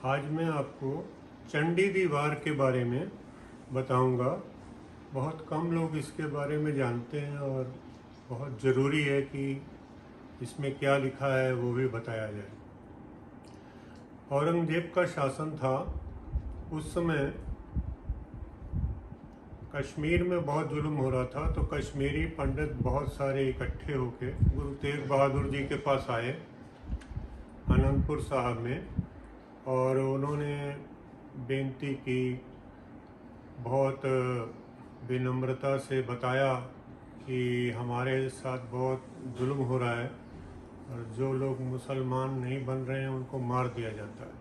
आज मैं आपको चंडी दीवार के बारे में बताऊंगा। बहुत कम लोग इसके बारे में जानते हैं और बहुत ज़रूरी है कि इसमें क्या लिखा है वो भी बताया जाए। औरंगजेब का शासन था उस समय। कश्मीर में बहुत जुल्म हो रहा था, तो कश्मीरी पंडित बहुत सारे इकट्ठे होके गुरु तेग बहादुर जी के पास आए आनंदपुर साहब में, और उन्होंने बेनती की, बहुत विनम्रता से बताया कि हमारे साथ बहुत जुल्म हो रहा है और जो लोग मुसलमान नहीं बन रहे हैं उनको मार दिया जाता है।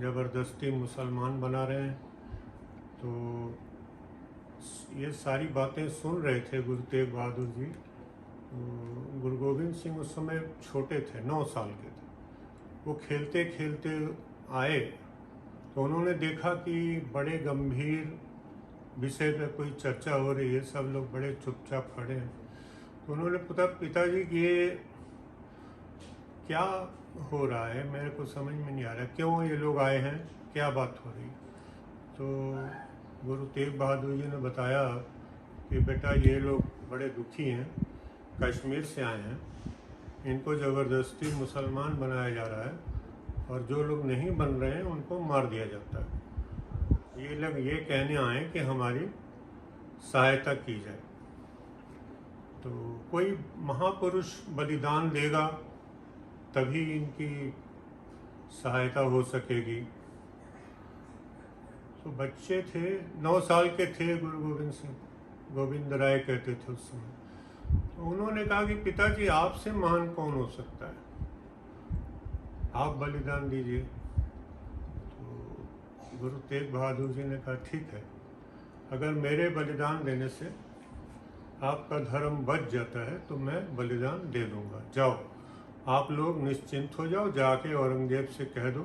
ज़बरदस्ती मुसलमान बना रहे हैं। तो ये सारी बातें सुन रहे थे गुरु तेग बहादुर जी। तो गुरु गोविंद सिंह उस समय छोटे थे, 9 साल के थे। वो खेलते खेलते आए तो उन्होंने देखा कि बड़े गंभीर विषय पे कोई चर्चा हो रही है, सब लोग बड़े चुपचाप खड़े हैं। तो उन्होंने पूछा, पिताजी कि ये क्या हो रहा है, मेरे को समझ में नहीं आ रहा, क्यों ये लोग आए हैं, क्या बात हो रही। तो गुरु तेग बहादुर जी ने बताया कि बेटा ये लोग बड़े दुखी हैं, कश्मीर से आए हैं, इनको ज़बरदस्ती मुसलमान बनाया जा रहा है और जो लोग नहीं बन रहे हैं उनको मार दिया जाता है। ये लोग ये कहने आए कि हमारी सहायता की जाए। तो कोई महापुरुष बलिदान देगा तभी इनकी सहायता हो सकेगी। तो बच्चे थे, 9 साल के थे गुरु गोविंद सिंह, गोविंद राय कहते थे उस समय। तो उन्होंने कहा कि पिताजी आपसे महान कौन हो सकता है, आप बलिदान दीजिए। तो गुरु तेग बहादुर जी ने कहा ठीक है, अगर मेरे बलिदान देने से आपका धर्म बच जाता है तो मैं बलिदान दे दूंगा। जाओ, आप लोग निश्चिंत हो जाओ, जाके औरंगजेब से कह दो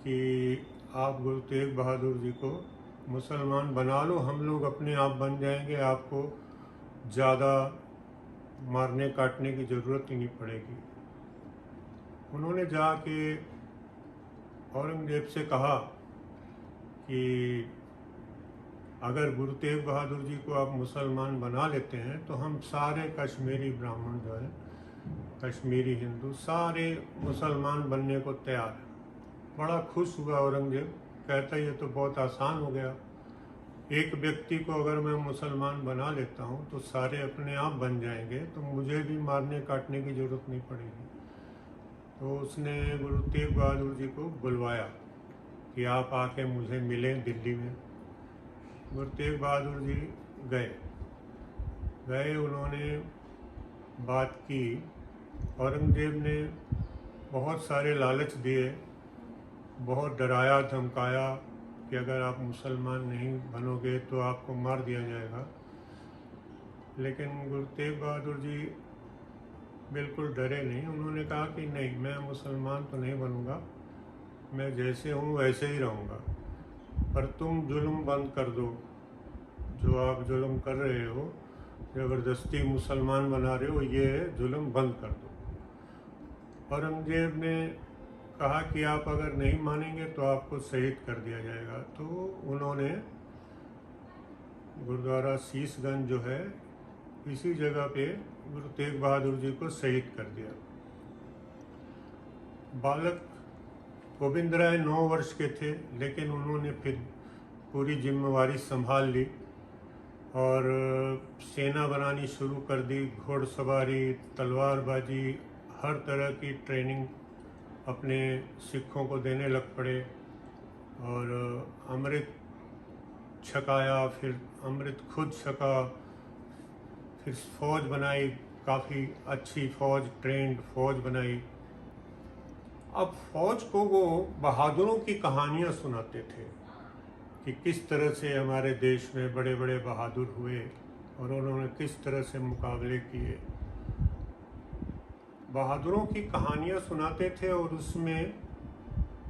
कि आप गुरु तेग बहादुर जी को मुसलमान बना लो, हम लोग अपने आप बन जाएंगे, आपको ज़्यादा मारने काटने की ज़रूरत ही नहीं पड़ेगी। उन्होंने जाके औरंगजेब से कहा कि अगर गुरु तेग बहादुर जी को आप मुसलमान बना लेते हैं तो हम सारे कश्मीरी ब्राह्मण जो हैं, कश्मीरी हिंदू, सारे मुसलमान बनने को तैयार हैं। बड़ा खुश हुआ औरंगजेब, कहता ये तो बहुत आसान हो गया, एक व्यक्ति को अगर मैं मुसलमान बना लेता हूँ तो सारे अपने आप बन जाएंगे, तो मुझे भी मारने काटने की ज़रूरत नहीं पड़ेगी। तो उसने गुरु तेग बहादुर जी को बुलवाया कि आप आके मुझे मिलें दिल्ली में। गुरु तेग बहादुर जी गए, उन्होंने बात की। औरंगजेब ने बहुत सारे लालच दिए, बहुत डराया धमकाया कि अगर आप मुसलमान नहीं बनोगे तो आपको मार दिया जाएगा। लेकिन गुरु तेग बहादुर जी बिल्कुल डरे नहीं। उन्होंने कहा कि नहीं, मैं मुसलमान तो नहीं बनूंगा, मैं जैसे हूँ वैसे ही रहूँगा, पर तुम जुल्म बंद कर दो, जो आप जुल्म कर रहे हो, ज़बरदस्ती मुसलमान बना रहे हो, ये जुल्म बंद कर दो। औरंगजेब ने कहा कि आप अगर नहीं मानेंगे तो आपको शहीद कर दिया जाएगा। तो उन्होंने गुरुद्वारा शीशगंज जो है, इसी जगह पे गुरु तेग बहादुर जी को शहीद कर दिया। बालक गोविंद राय 9 वर्ष के थे, लेकिन उन्होंने फिर पूरी जिम्मेवारी संभाल ली और सेना बनानी शुरू कर दी। घोड़सवारी, तलवारबाजी, हर तरह की ट्रेनिंग अपने सिखों को देने लग पड़े और अमृत छकाया, फिर अमृत खुद छका, फिर फौज बनाई, काफ़ी अच्छी फौज, ट्रेंड फौज बनाई। अब फौज को वो बहादुरों की कहानियाँ सुनाते थे कि किस तरह से हमारे देश में बड़े बड़े बहादुर हुए और उन्होंने किस तरह से मुकाबले किए। बहादुरों की कहानियाँ सुनाते थे और उसमें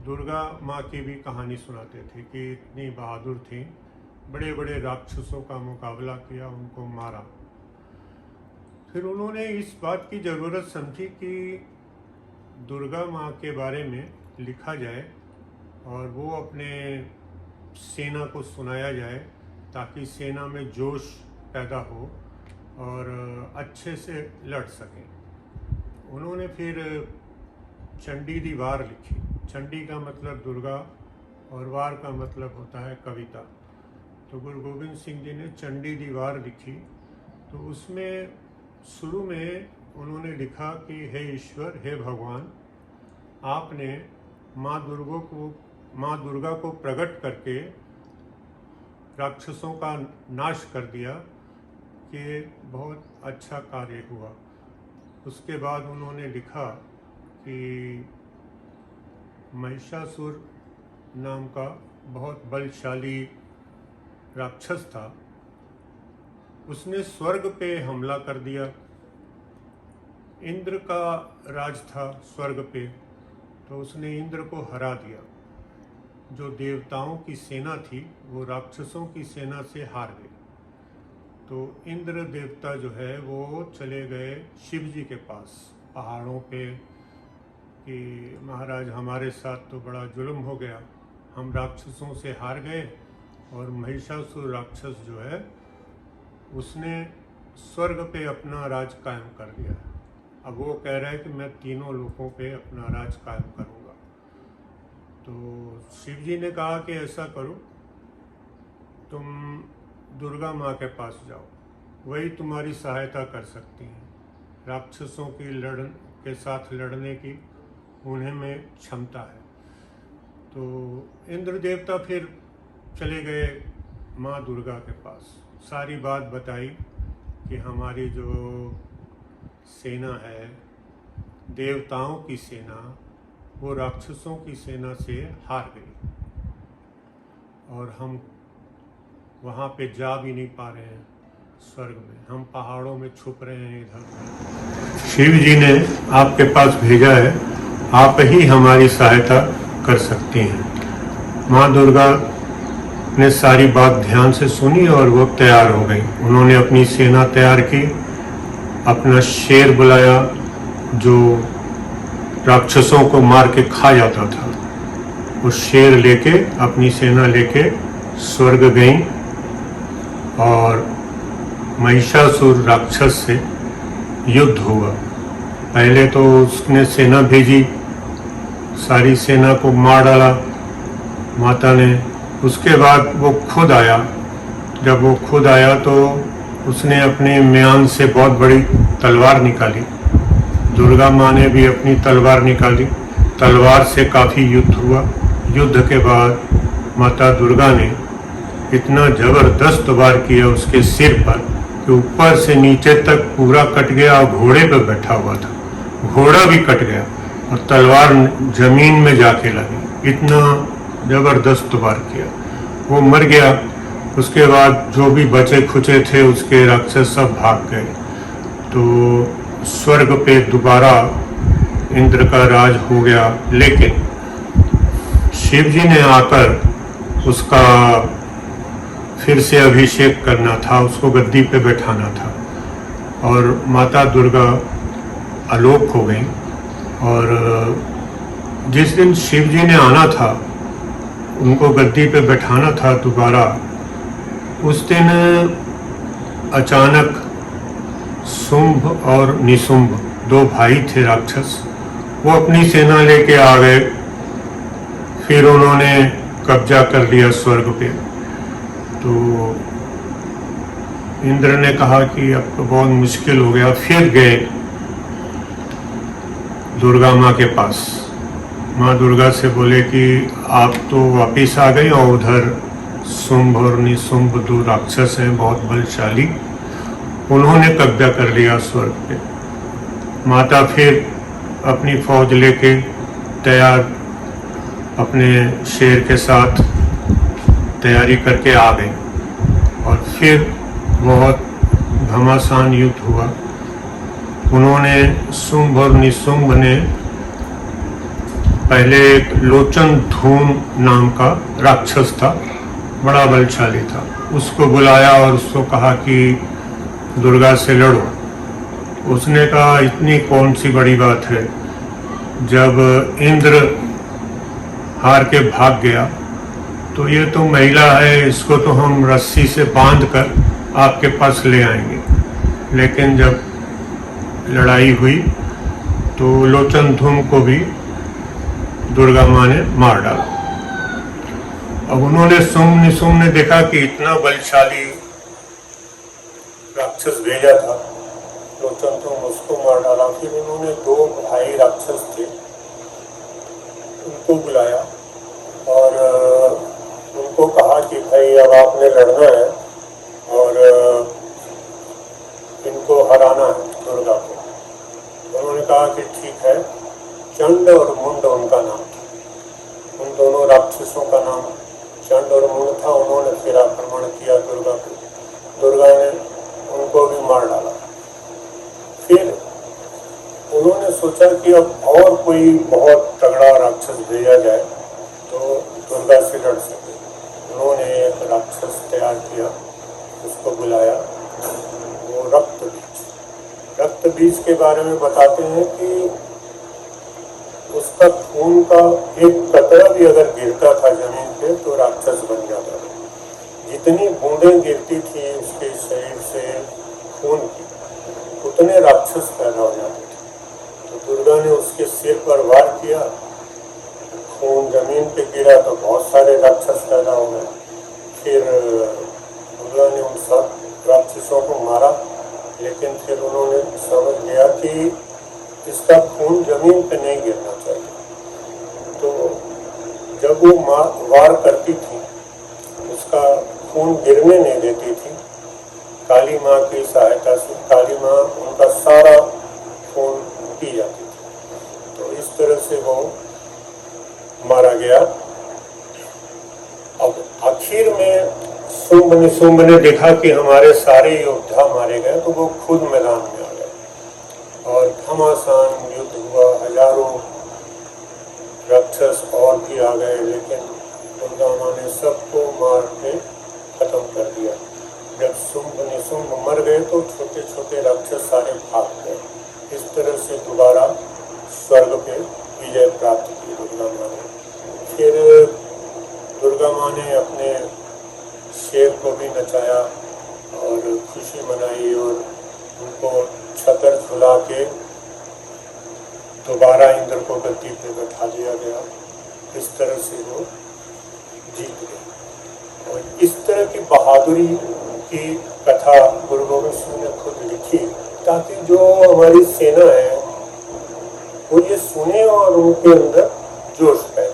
दुर्गा माँ की भी कहानी सुनाते थे कि इतनी बहादुर थी, बड़े बड़े राक्षसों का मुकाबला किया, उनको मारा। फिर उन्होंने इस बात की ज़रूरत समझी कि दुर्गा माँ के बारे में लिखा जाए और वो अपने सेना को सुनाया जाए ताकि सेना में जोश पैदा हो और अच्छे से लड़ सकें। उन्होंने फिर चंडी दी वार लिखी। चंडी का मतलब दुर्गा और वार का मतलब होता है कविता। तो गुरु गोविंद सिंह जी ने चंडी दी वार लिखी। तो उसमें शुरू में उन्होंने लिखा कि हे ईश्वर, हे भगवान, आपने माँ दुर्गा को प्रकट करके राक्षसों का नाश कर दिया, कि बहुत अच्छा कार्य हुआ। उसके बाद उन्होंने लिखा कि महिषासुर नाम का बहुत बलशाली राक्षस था, उसने स्वर्ग पे हमला कर दिया। इंद्र का राज था स्वर्ग पे, तो उसने इंद्र को हरा दिया। जो देवताओं की सेना थी वो राक्षसों की सेना से हार गई। तो इंद्र देवता जो है वो चले गए शिव जी के पास पहाड़ों पे कि महाराज, हमारे साथ तो बड़ा जुल्म हो गया, हम राक्षसों से हार गए और महिषासुर राक्षस जो है उसने स्वर्ग पे अपना राज कायम कर दिया। अब वो कह रहा है कि मैं तीनों लोकों पे अपना राज कायम करूँगा। तो शिव जी ने कहा कि ऐसा करो, तुम दुर्गा माँ के पास जाओ, वही तुम्हारी सहायता कर सकती हैं। राक्षसों के साथ लड़ने की उन्हें में क्षमता है। तो इंद्र देवता फिर चले गए माँ दुर्गा के पास, सारी बात बताई कि हमारी जो सेना है, देवताओं की सेना, वो राक्षसों की सेना से हार गई और हम वहाँ पे जा भी नहीं पा रहे हैं स्वर्ग में, हम पहाड़ों में छुप रहे हैं इधर। शिव जी ने आपके पास भेजा है, आप ही हमारी सहायता कर सकती हैं। माँ दुर्गा ने सारी बात ध्यान से सुनी और वो तैयार हो गई। उन्होंने अपनी सेना तैयार की, अपना शेर बुलाया जो राक्षसों को मार के खा जाता था। वो शेर लेके, अपनी सेना लेके स्वर्ग गई और महिषासुर राक्षस से युद्ध हुआ। पहले तो उसने सेना भेजी, सारी सेना को मार डाला माता ने। उसके बाद वो खुद आया। जब वो खुद आया तो उसने अपने म्यान से बहुत बड़ी तलवार निकाली। दुर्गा माँ ने भी अपनी तलवार निकाली। तलवार से काफ़ी युद्ध हुआ। युद्ध के बाद माता दुर्गा ने इतना ज़बरदस्त वार किया उसके सिर पर कि ऊपर से नीचे तक पूरा कट गया और घोड़े पर बैठा हुआ था, घोड़ा भी कट गया और तलवार जमीन में जाके लगी। इतना ज़बरदस्त वार किया, वो मर गया। उसके बाद जो भी बचे खुचे थे उसके राक्षस सब भाग गए। तो स्वर्ग पे दोबारा इंद्र का राज हो गया। लेकिन शिव जी ने आकर उसका फिर से अभिषेक करना था, उसको गद्दी पे बैठाना था और माता दुर्गा आलोक हो गई। और जिस दिन शिव जी ने आना था, उनको गद्दी पे बैठाना था दोबारा, उस दिन अचानक शुंभ और निशुंभ दो भाई थे राक्षस, वो अपनी सेना लेके आ गए। फिर उन्होंने कब्जा कर लिया स्वर्ग पे। तो इंद्र ने कहा कि अब तो बहुत मुश्किल हो गया। फिर गए दुर्गा माँ के पास। माँ दुर्गा से बोले कि आप तो वापिस आ गए और उधर शुंभ और निशुंभ दो राक्षस हैं बहुत बलशाली, उन्होंने कब्जा कर लिया स्वर्ग पे। माता फिर अपनी फौज लेके तैयार, अपने शेर के साथ तैयारी करके आ गई और फिर बहुत घमासान युद्ध हुआ। उन्होंने शुंभ और निशुंभ ने पहले एक लोचन धूम नाम का राक्षस था, बड़ा बलशाली था, उसको बुलाया और उसको कहा कि दुर्गा से लड़ो। उसने कहा इतनी कौन सी बड़ी बात है, जब इंद्र हार के भाग गया। तो ये तो महिला है, इसको तो हम रस्सी से बांध कर आपके पास ले आएंगे। लेकिन जब लड़ाई हुई तो लोचन धूम को भी दुर्गा माँ ने मार डाला। अब उन्होंने निशुम्भ ने देखा कि इतना बलशाली राक्षस भेजा था, लोचन धूम उसको मार डाला। फिर उन्होंने 2 भाई राक्षस थे, उनको बुलाया और उनको कहा कि भाई अब आपने लड़ना है और इनको हराना है, दुर्गा को। उन्होंने कहा कि ठीक है। चंड और मुंड उनका नाम था, उन दोनों राक्षसों का नाम चंड और मुंड था। उन्होंने फिर आक्रमण किया दुर्गा को, दुर्गा ने उनको भी मार डाला। फिर उन्होंने सोचा कि अब और कोई बहुत तगड़ा राक्षस भेजा जाए तो दुर्गा से लड़ सके। उन्होंने एक राक्षस तैयार किया, उसको बुलाया, वो रक्त बीज। रक्त बीज के बारे में बताते हैं कि उसका खून का एक कतरा भी अगर गिरता था जमीन पे तो राक्षस बन जाता था। जितनी बूंदें गिरती थी उसके शरीर से खून की, उतने राक्षस पैदा हो जाते थे। तो दुर्गा ने उसके सिर पर वार किया, खून जमीन पे गिरा तो बहुत सारे राक्षस पैदा हो गए। फिर दुर्गा ने उन सब राक्षसों को मारा, लेकिन फिर उन्होंने समझ लिया कि इसका खून जमीन पे नहीं गिरना चाहिए। तो जब वो वार करती थी, उसका खून गिरने नहीं देती थी। काली माँ की सहायता से काली माँ उनका सारा खून पी जाती थी। तो इस तरह से वो मारा गया। अब आखिर में शुंभ निशुंभ ने देखा कि हमारे सारे योद्धा मारे गए, तो वो खुद मैदान में आ गए और घमासान युद्ध हुआ। हजारों राक्षस और भी आ गए, लेकिन दुर्गा माँ ने सबको मार के खत्म कर दिया। जब शुंभ निशुंभ मर गए तो छोटे छोटे राक्षस सारे भाग गए। इस तरह से दोबारा स्वर्ग पे विजय प्राप्त की दुर्गा माँ ने। फिर दुर्गा माँ ने अपने शेर को भी नचाया और खुशी मनाई और उनको छतर झुला के दोबारा इंद्र को गद्दी पे बैठा दिया गया। इस तरह से वो जीत गए। और इस तरह की बहादुरी की कथा गुरु गोविंद सिंह ने खुद लिखी, ताकि जो हमारी सेना है वो ये सुने और उनके अंदर जोश पैदा